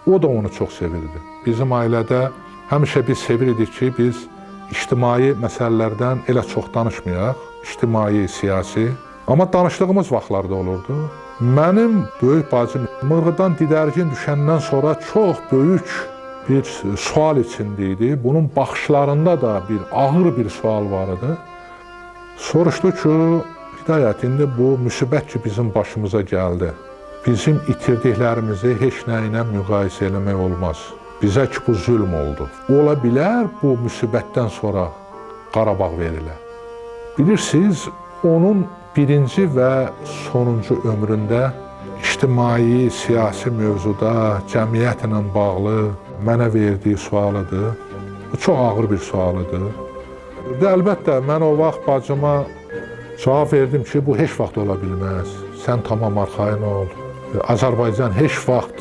O da onu çox sevirdi. Bizim ailədə həmişə biz sevirdik ki, biz ictimai məsələlərdən elə çox danışmayaq, ictimai, siyasi. Amma danışdığımız vaxtlarda olurdu. Mənim böyük bacım Mırğıdan didərgin düşəndən sonra çox böyük bir sual içində idi. Bunun baxışlarında da bir ağır bir sual var idi. Soruşdu ki, Hidayət, indi bu müsibət ki bizim başımıza gəldi. Bizim itirdiklərimizi heç nə ilə müqayisə eləmək olmaz. Bizə ki, bu zülm oldu. Ola bilər bu müsibətdən sonra Qarabağ verilə. Bilirsiniz, onun birinci və sonuncu ömründə ictimai, siyasi mövzuda, cəmiyyətlə bağlı mənə verdiyi sualıdır. Bu çox ağır bir sualıdır. Əlbəttə, mən o vaxt bacıma cavab verdim ki, bu heç vaxt ola bilməz. Sən tamam arxayın ol. Azərbaycan heç vaxt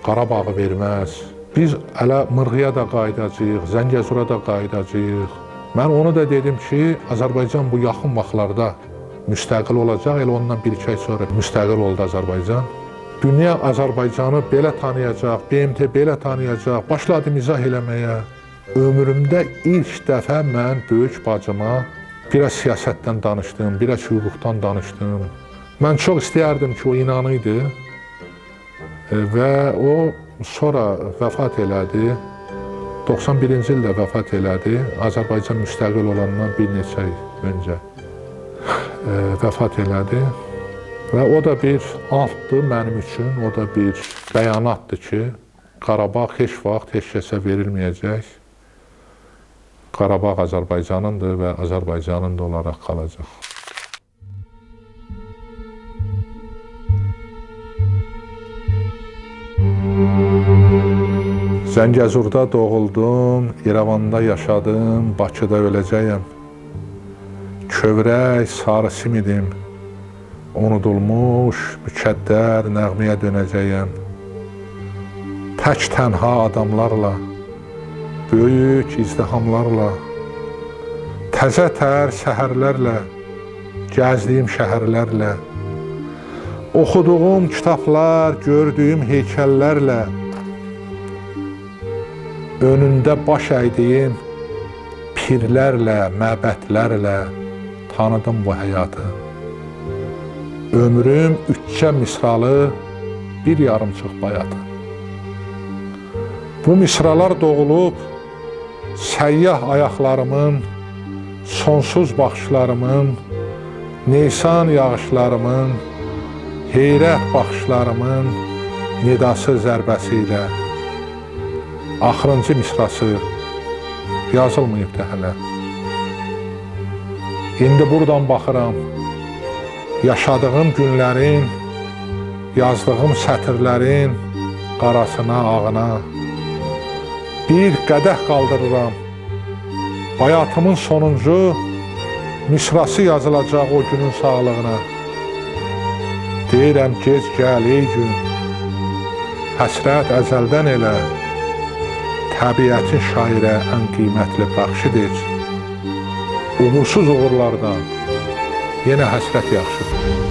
Qarabağı verməz. Biz hələ Mırğıya da qayıdacağıq, Zəngəzura da qayıdacağıq. Mən onu da dedim ki, Azərbaycan bu yaxın vaxtlarda müstəqil olacaq. Elə ondan 1-2 ay sonra müstəqil oldu Azərbaycan. Dünya Azərbaycanı belə tanıyacaq, BMT belə tanıyacaq. Başladım izah eləməyə. Ömrümdə ilk dəfə mən böyük bacıma biraz siyasətdən danışdım, biraz hüquqdan danışdım. Mən çox istəyərdim ki, o inanıydı və o sonra vəfat elədi. 91-ci ildə vəfat elədi. Azərbaycan müstəqil olandan bir neçə ay öncə vəfat elədi. Və o da bir antdır mənim üçün, o da bir bəyanatdır ki, Qarabağ heç vaxt heç kəsə verilməyəcək. Qarabağ Azərbaycanındır və Azərbaycanın da olaraq qalacaq. Zəngəzurda doğuldum, İrəvanda yaşadım, Bakıda öləcəyəm. Kövrək, sarı simidim, unudulmuş, mükəddər nəğməyə dönəcəyəm. Tək tənha adamlarla, böyük izdihamlarla, təzə tər səhərlərlə, gəzdiyim şəhərlərlə, oxuduğum kitablar, gördüyüm heykəllərlə, önündə baş əydiyim pirlərlə, məbədlərlə tanıdım bu həyatı. Ömrüm üçcə misralı, bir yarımçıq bayatı. Bu misralar doğulub, səyyah ayaqlarımın, sonsuz baxışlarımın, Nisan yağışlarımın, heyrət baxışlarımın nidası zərbəsi ilə axırıncı misrası yazılmayıb da hələ. İndi buradan baxıram, yaşadığım günlərin, yazdığım sətirlərin qarasına, ağına. Bir qədəh qaldırıram, həyatımın sonuncu misrası yazılacaq o günün sağlığına. Deyirəm gec gəl ey gün, həsrət əzəldən elə, təbiətin şairə ən qiymətli bəxşidir. Uğursuz uğurlardan yenə həsrət yaxşıdır.